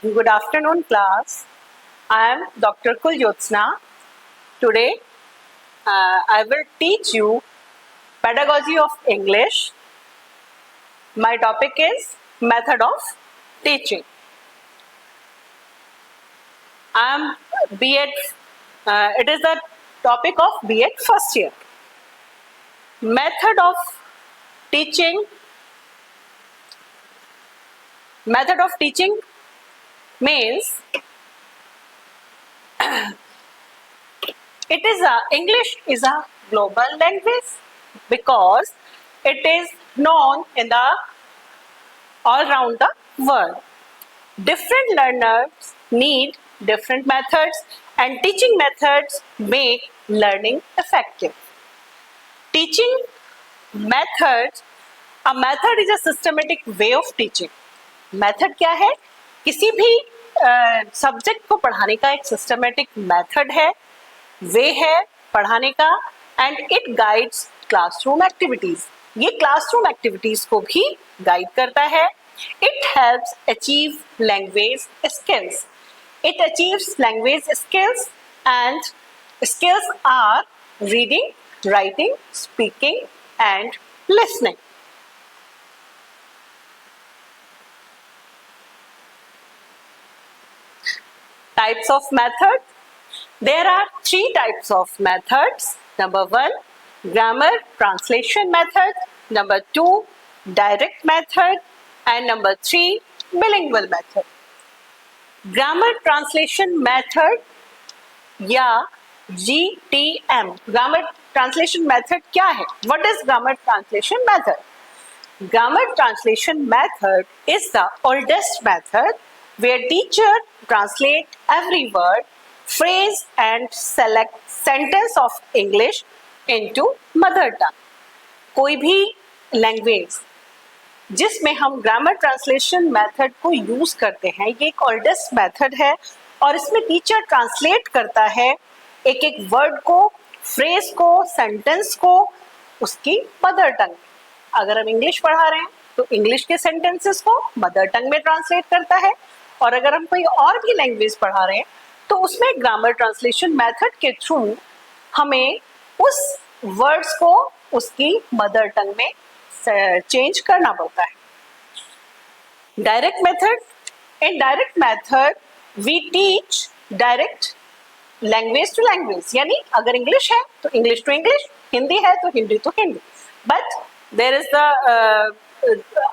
Good afternoon, class. I am Dr. Kuljotsna. Today, I will teach you pedagogy of English. My topic is method of teaching. I am B.Ed. It is the topic of B.Ed first year. Method of teaching. Method of teaching means English is a global language because it is known in the all around the world. Different learners need different methods, and teaching methods make learning effective. Teaching methods, a method is a systematic way of teaching. Method क्या है? किसी भी subject को पढ़ाने का एक systematic method है, वे है पढ़ाने का, and it guides classroom activities. ये क्लासरूम एक्टिविटीज को भी गाइड करता है. It helps achieve language skills. It achieves language skills, and skills are reading, writing, speaking and listening. Types of method. There are 3 types of methods. Number 1, grammar translation method. Number 2, direct method. And number 3, bilingual method. Grammar translation method या GTM. Grammar translation method क्या है? What is grammar translation method? Grammar translation method is the oldest method where teacher translate every word, phrase and select sentence of English into mother tongue. कोई भी language जिसमें हम grammar translation method को use करते हैं, ये एक oldest method है और इसमें टीचर ट्रांसलेट करता है एक एक वर्ड को, फ्रेज को, सेंटेंस को उसकी मदर टंग. अगर हम इंग्लिश पढ़ा रहे हैं तो इंग्लिश के सेंटेंसेस को मदर टंग में ट्रांसलेट करता है, और अगर हम कोई और भी लैंग्वेज पढ़ा रहे हैं तो उसमें ग्रामर ट्रांसलेशन मेथड के थ्रू हमें उस वर्ड्स को उसकी मदर टंग में चेंज करना पड़ता है. Direct method. In direct method we teach direct language to language, यानी अगर इंग्लिश है तो इंग्लिश टू इंग्लिश, हिंदी है तो Hindi to Hindi. But there is the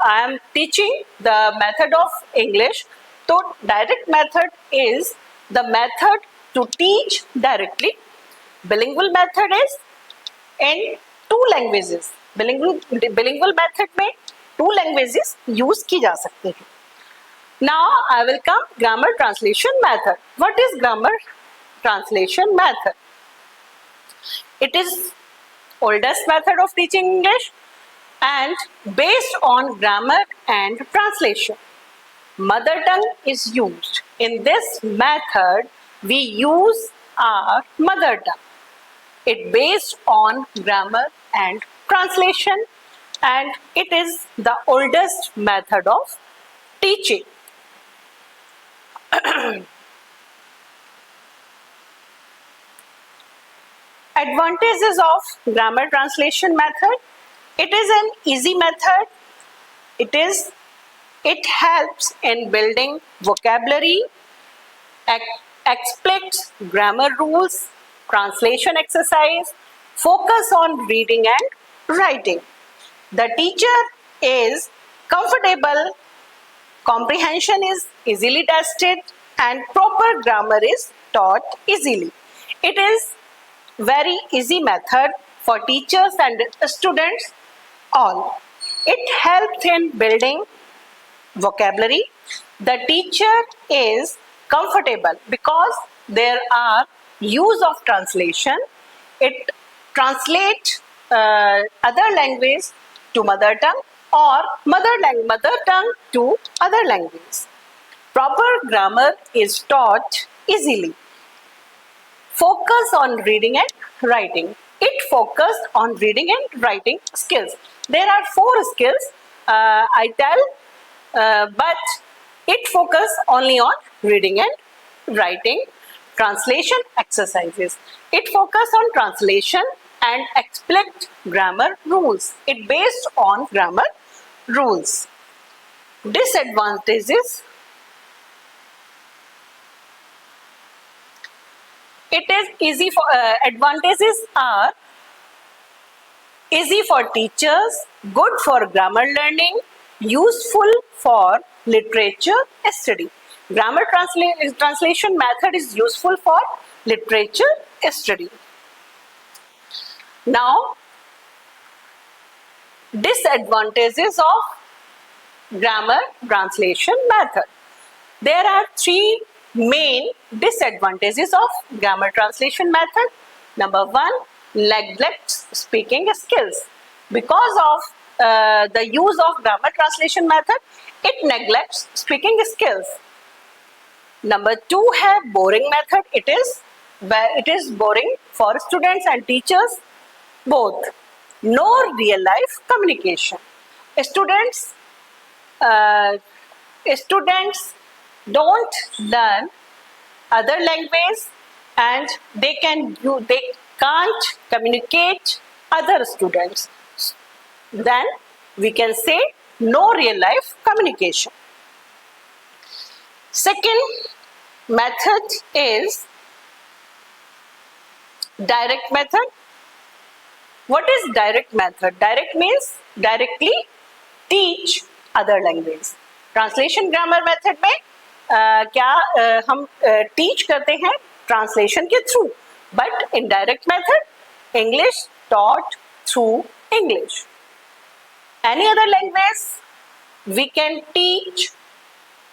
I am teaching the method of English. So direct method is the method to teach directly. Bilingual method is in 2 languages. Bilingual method में 2 languages use की जा सकती हैं. Now I will come grammar translation method. What is grammar translation method? It is oldest method of teaching English and based on grammar and translation. Mother tongue is used. In this method, we use our mother tongue. It based on grammar and translation, and it is the oldest method of teaching. Advantages of grammar translation method. It is an easy method. It helps in building vocabulary, explicit grammar rules, translation exercise, focus on reading and writing. The teacher is comfortable, comprehension is easily tested, and proper grammar is taught easily. It is very easy method for teachers and students all. It helps in building vocabulary. The teacher is comfortable because there are use of translation. It translates other language to mother tongue or mother tongue to other language. Proper grammar is taught easily. Focus on reading and writing. It focused on reading and writing skills. There are 4 skills I tell, but It focus only on reading and writing, translation exercises. It focus on translation and explicit grammar rules. It based on grammar rules. Disadvantages. It is easy for advantages are easy for teachers, good for grammar learning, useful for literature study. Grammar translation method is useful for literature study. Now, disadvantages of grammar translation method. There are three main disadvantages of grammar translation method. Number one, neglects speaking skills. Because of the use of grammar translation method, it neglects speaking skills. Number two है boring method. It is boring for students and teachers both. No real life communication. Students don't learn other language and they can't communicate other students. Then we can say no real life communication. Second method is direct method. What is direct method? Direct means directly teach other language. Translation grammar method में क्या हम teach करते हैं translation के through, but in direct method English taught through English. Any other language we can teach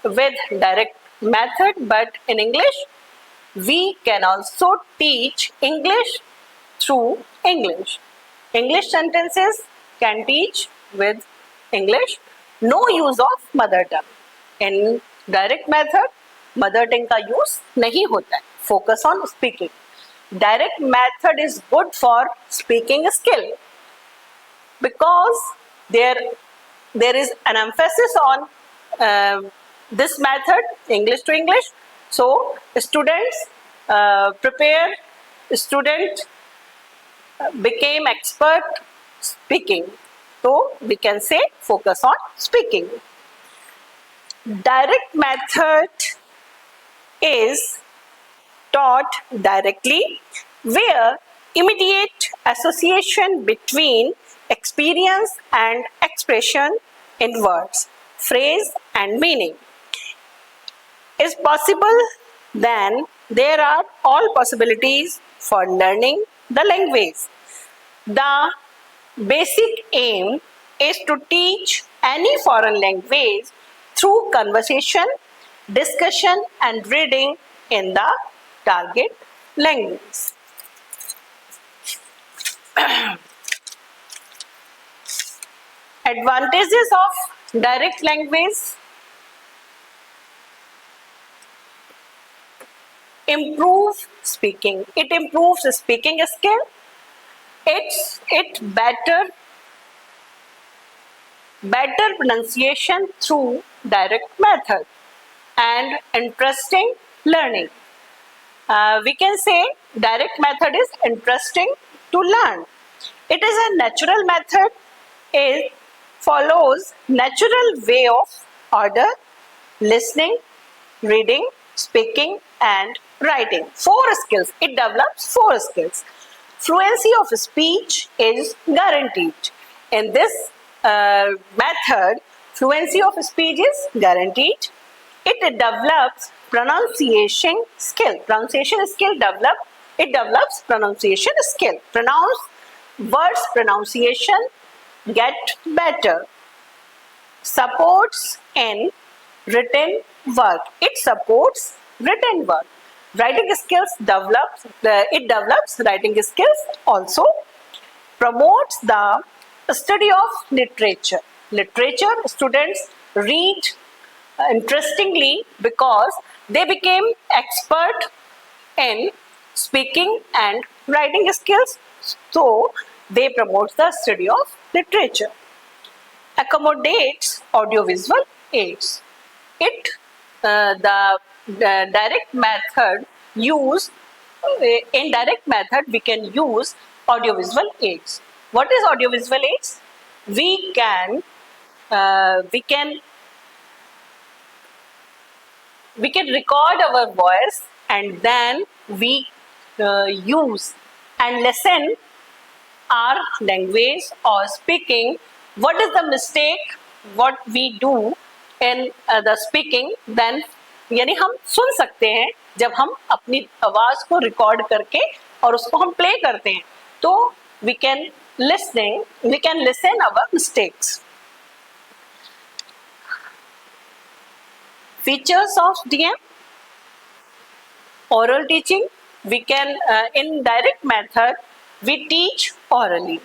with direct method, but in English we can also teach English through English. English sentences can teach with English. No use of mother tongue. In direct method, mother tongue का use नहीं होता है. Focus on speaking. Direct method is good for speaking skill because there is an emphasis on this method, English to English. So students became expert speaking. So we can say focus on speaking. Direct method is taught directly where immediate association between experience and expression in words, phrase and meaning is possible. Then there are all possibilities for learning the language. The basic aim is to teach any foreign language through conversation, discussion and reading in the target language. Advantages of direct language: improve speaking. It improves speaking skill. It better pronunciation through direct method and interesting learning. We can say direct method is interesting to learn. It is a natural method. It follows natural way of order, listening, reading, speaking and writing. 4 skills. It develops 4 skills. Fluency of speech is guaranteed. In this method, fluency of speech is guaranteed. It develops pronunciation skill. It develops pronunciation skill. Words pronunciation get better. Supports in written work. It supports written work. Writing skills develops. It develops writing skills also. Promotes the study of literature. Literature students read interestingly because they became expert in speaking and writing skills. So they promote the study of literature. Accommodates audiovisual aids. It the direct method use in direct method we can use audiovisual aids. What is audiovisual aids? We can record our voice and then we use and listen our language or speaking. What is the mistake what we do in the speaking, then यानी हम सुन सकते हैं जब हम अपनी आवाज को record करके और उसको हम प्ले करते हैं, तो we can listen our mistakes. Features of DM: oral teaching. We can in direct method we teach orally.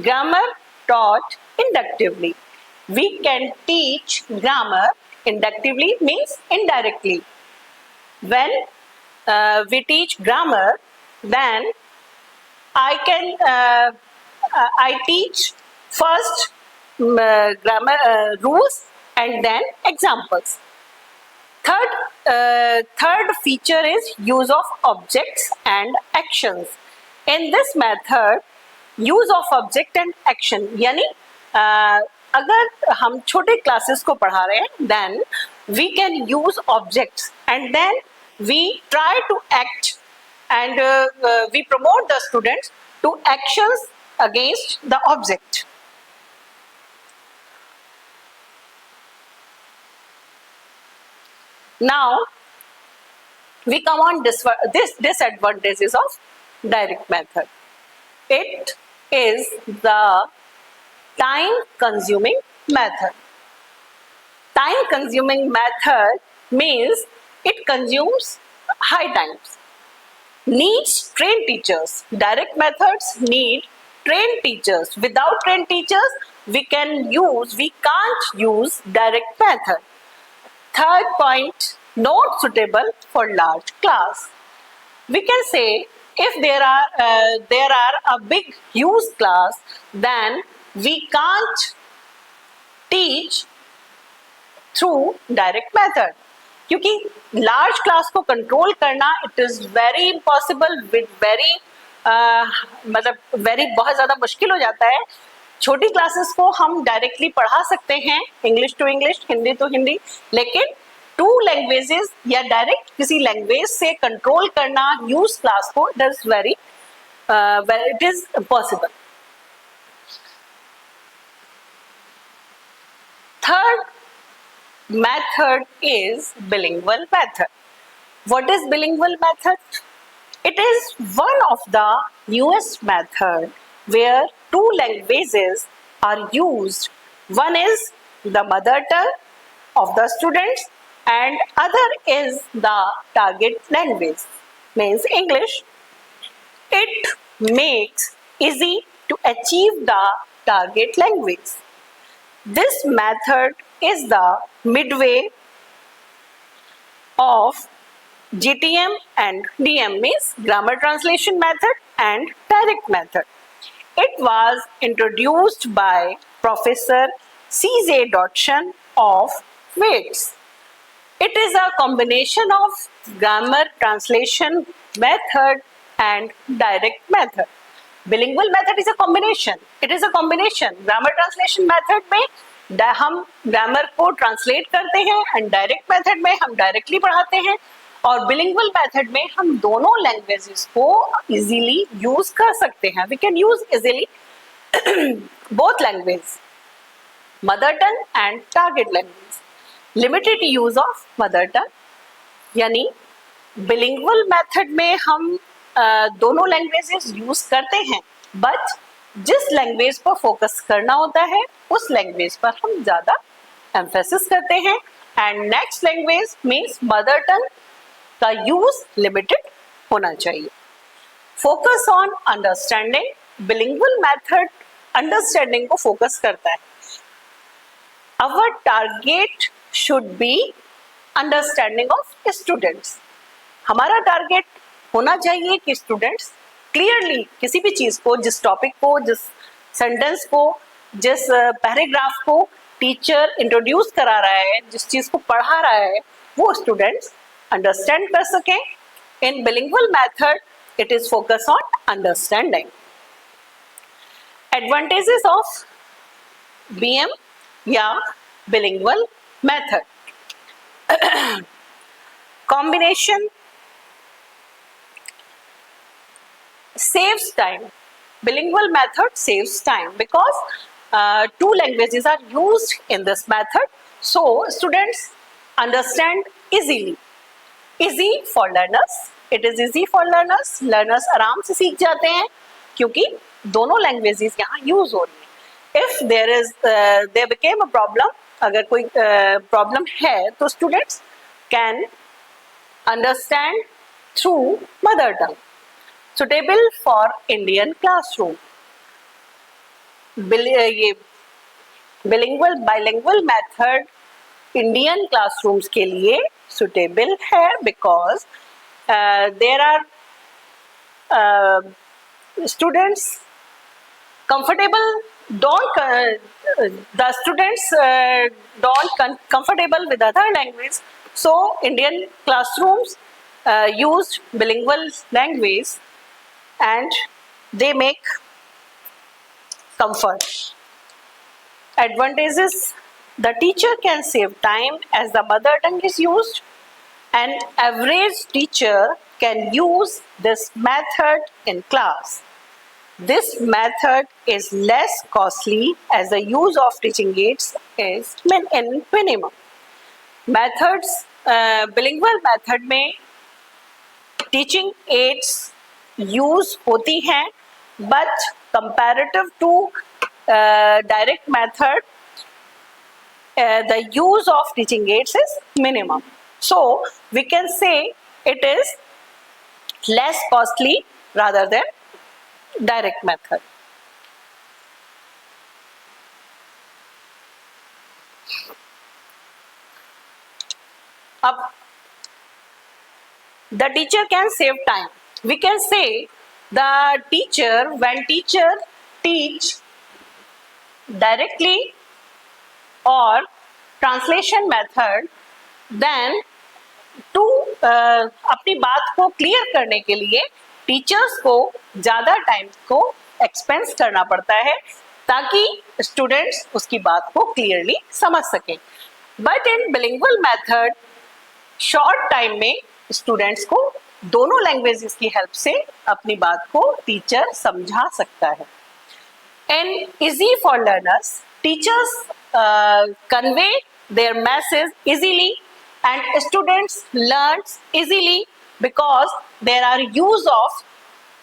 Grammar taught inductively. We can teach grammar inductively, means indirectly. When we teach grammar, then I teach first grammar rules and then examples. Third feature is use of objects and actions. In this method, use of object and action, यानी अगर हम छोटे classes को पढ़ा रहे हैं, then we can use objects and then we try to act and we promote the students to actions against the object. Now we come on disadvantages of direct method. It is the time consuming method. Time consuming method means it consumes high times. Needs trained teachers. Direct methods need trained teachers. Without trained teachers, we can't use direct method. Third point, not suitable for large class. We can say if there are a big huge class, then we can't teach through direct method. क्योंकि large class को control करना it is very impossible with बहुत ज़्यादा मुश्किल हो जाता है. छोटी क्लासेस को हम डायरेक्टली पढ़ा सकते हैं, इंग्लिश टू इंग्लिश, हिंदी तो हिंदी, लेकिन टू लैंग्वेजेस या डायरेक्ट किसी लैंग्वेज से कंट्रोल करना यूज क्लास को it is impossible. Third method is bilingual method. What is bilingual method? It is one of the newest method where two languages are used. One is the mother tongue of the students and other is the target language, means English. It makes easy to achieve the target language. This method is the midway of GTM and DM, means grammar translation method and direct method. It was introduced by Professor C.J. Dodson of Wits. It is a combination of grammar translation method and direct method. Bilingual method is a combination. It is a combination. Grammar translation method में हम grammar को translate करते हैं and direct method में हम directly पढ़ाते हैं, और बिलिंगुअल मेथड में हम दोनों लैंग्वेजेस को इजीली यूज कर सकते हैं. We can use easily both language, mother tongue and target language. Limited use of mother tongue, यानी बिलिंगुअल मेथड में हम दोनों लैंग्वेजेस यूज करते हैं, बट जिस लैंग्वेज पर फोकस करना होता है उस लैंग्वेज पर हम ज़्यादा एम्फेसिस करते हैं, and next language means mother tongue का यूज लिमिटेड होना चाहिए. Focus on understanding. Bilingual method understanding को फोकस करता है. Our target should be understanding of students. हमारा टारगेट होना चाहिए कि स्टूडेंट्स क्लियरली किसी भी चीज को, जिस टॉपिक को, जिस सेंटेंस को, जिस पैराग्राफ को टीचर इंट्रोड्यूस करा रहा है, जिस चीज को पढ़ा रहा है, वो स्टूडेंट्स अंडरस्टैंड कर सकें. In bilingual method it is focus on understanding. Advantages of BM या bilingual method. Combination saves time. Bilingual method saves time because two languages are used in this method, so students understand easily. Easy for learners. It is easy for learners. Learners आराम से सीख जाते हैं क्योंकि दोनों languages यहाँ use हो रही हैं. If there became a problem, अगर कोई problem है तो students can understand through mother tongue. Suitable for Indian classroom. ये bilingual method Indian classrooms के लिए suitable है because there are students comfortable the students don't comfortable with other language, so Indian classrooms use bilingual language and they make comfort. Advantages: the teacher can save time as the mother tongue is used. An average teacher can use this method in class. This method is less costly as the use of teaching aids is minimum. Methods, bilingual method में teaching aids use होती हैं, but comparative to direct method, the use of teaching aids is minimum. So we can say it is less costly rather than direct method. Up, the teacher can save time. We can say the teacher, when teacher teach directly or translation method, then to अपनी बात को clear करने के लिए teachers को ज़्यादा time को expense करना पड़ता है ताकि स्टूडेंट्स उसकी बात को क्लियरली समझ सकें. But in bilingual method short time में स्टूडेंट्स को दोनों लैंग्वेजेस की हेल्प से अपनी बात को टीचर समझा सकता है. And easy for learners, teachers convey there message easily and students learn easily because there are use of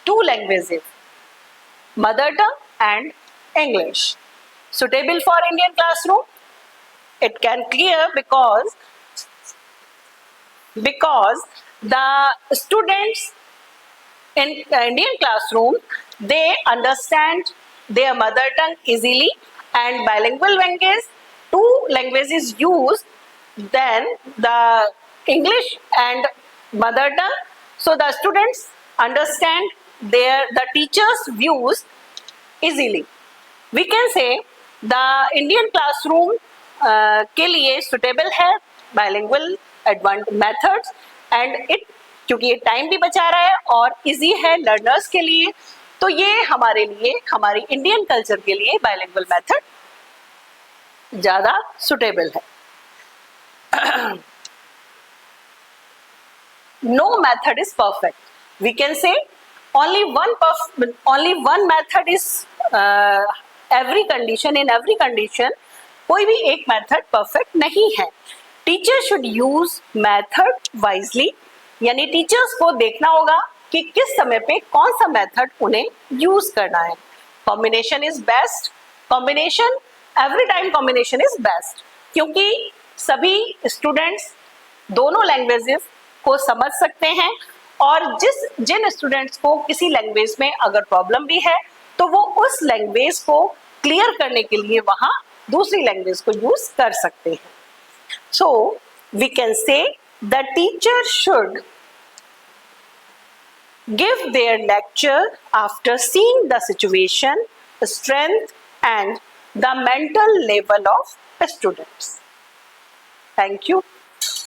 two languages, mother tongue and English. Suitable for Indian classroom, it can clear because the students in Indian classroom, they understand their mother tongue easily, and bilingual language, two languages used, then the English and mother tongue, so the students understand the teacher's views easily. We can say the Indian classroom के लिए suitable है bilingual methods, and it क्योंकि ये time भी बचा रहा है और इजी है लर्नर्स के लिए, तो ये हमारे लिए, हमारी इंडियन कल्चर के लिए bilingual मेथड ज़्यादा सुटेबल है. No method is perfect. We can say only one method is every condition, in every condition. कोई भी एक मेथड परफेक्ट नहीं है. Teacher should use method wisely, यानी टीचर्स को देखना होगा कि किस समय पे कौन सा मेथड उन्हें यूज करना है. Combination is best. Combination, every time combination is best, क्योंकि सभी स्टूडेंट्स दोनों लैंग्वेजेस को समझ सकते हैं, और जिन स्टूडेंट्स को किसी लैंग्वेज में अगर प्रॉब्लम भी है तो वो उस लैंग्वेज को क्लियर करने के लिए वहाँ दूसरी लैंग्वेज को यूज कर सकते हैं. So we can say the teacher should give their lecture after seeing the situation, strength and the mental level of students. Thank you.